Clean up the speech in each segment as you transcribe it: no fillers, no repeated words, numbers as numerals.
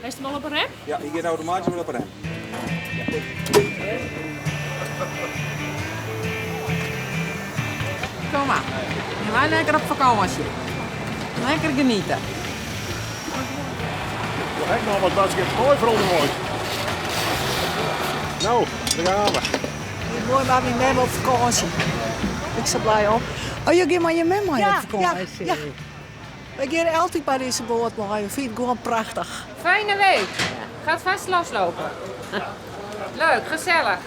Is het wel op een rem? Ja, hier gaat automatisch wel op een rem. Kom maar. En wij lekker op vakantie. Lekker genieten. Nog echt nog wat basketbal voor ons. Nou, daar gaan we. Mooi maar mijn mem op vakantie. Ik ben blij hoor. Oh, je gaat maar je mem mee op vakantie? Ja. We gaan altijd bij deze boot mee. We vinden het gewoon prachtig. Fijne week. Gaat vast loslopen. Leuk, gezellig.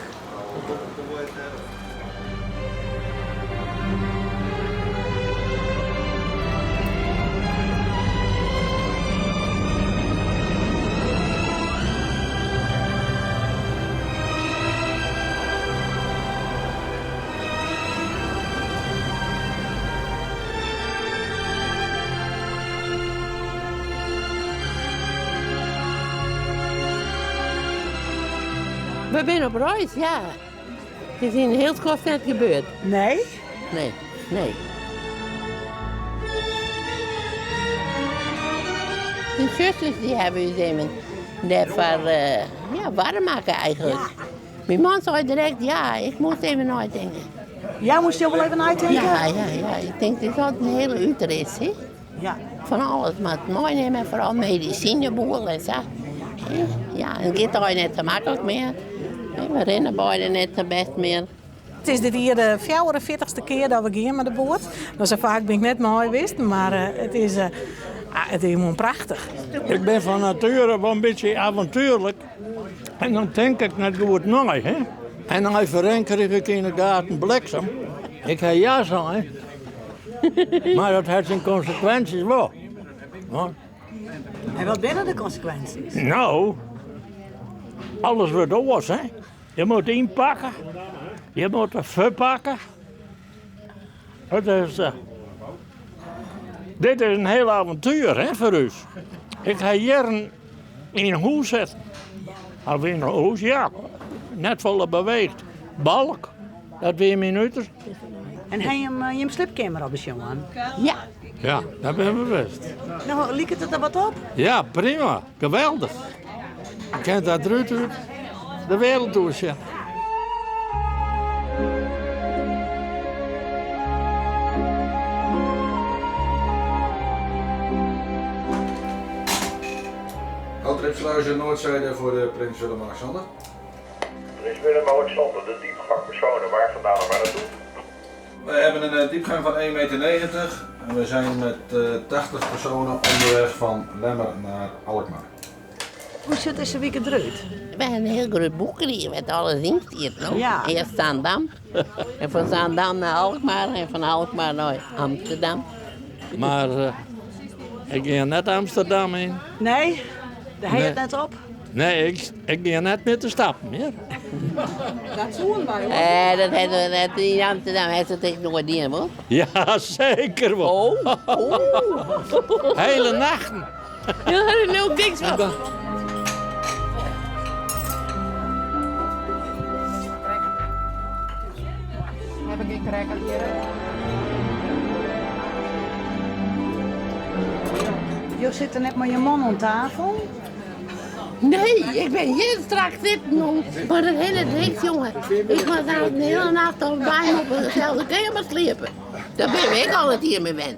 We zijn op reis, ja. Het is in heel kort net gebeurd. Nee? Nee, nee. Mijn zusters die hebben dus even net voor warm maken eigenlijk. Ja. Mijn man zei direct, ja, ik moest even nadenken. Jij moest je wel even nadenken? Ja. Ik denk, dit is altijd een hele interesse. Hè? Ja. Van alles, maar het mooi nemen, vooral medicijneboel en zo. Ja, en het gaat net zo makkelijk meer. We rennen beide net zo best meer. Het is dit hier de 44ste keer dat we gaan met de boot. Nou, zo vaak ben ik net mooi geweest, maar het is gewoon prachtig. Ik ben van nature wel een beetje avontuurlijk. En dan denk ik net goed nooit, hè. En dan verenker ik in de gaten bliksem. Ik heb ja zijn. Maar dat heeft zijn consequenties wel. Want, En wat zijn de consequenties? nou, alles wordt oors, hè. Je moet inpakken. Je moet verpakken. Het is, dit is een heel avontuur, hè, voor u. Ik ga jaren in een huis zitten. Of in een huis, ja. Net volle beweegt. Balk, dat weer minuten. En heb je hem slipkamer op de jongen? Ja. Ja, dat ben we best. Nou, liep het er wat op? Ja, prima. Geweldig. Je kent dat eruit uit de wereld toe, ja. Houttripsluizen Noordzijde voor de Prins Willem-Alexander. Prins Willem-Alexander, de diepgang personen, waar vandaan en waar naartoe? We hebben een diepgang van 1,90 meter en we zijn met 80 personen onderweg van Lemmer naar Alkmaar. Hoe zit deze week eruit? We hebben een heel groot boek gekregen met alles ingestuurd. Ja. Eerst Zaandam. En van Zaandam naar Alkmaar en van Alkmaar naar Amsterdam. Maar ik ga net Amsterdam in. Nee? Daar heb je het Nee. net op? Nee, ik ga net met de stappen meer. Dat doen wij hoor. Dat hebben we net in Amsterdam. Heeft het echt nog wat dienen, hoor? Ja, zeker wel. Hele nachten. Ja, daar is ook niks van. Heb ik een cracker hier? Je zit er net met je man aan tafel. Nee, ik ben hier straks zitten, jong. Maar dat hele niks, jongen. Ik was daar de hele nacht al bij me op dezelfde kamer sliepen. Daar ben ik altijd hier mee ben.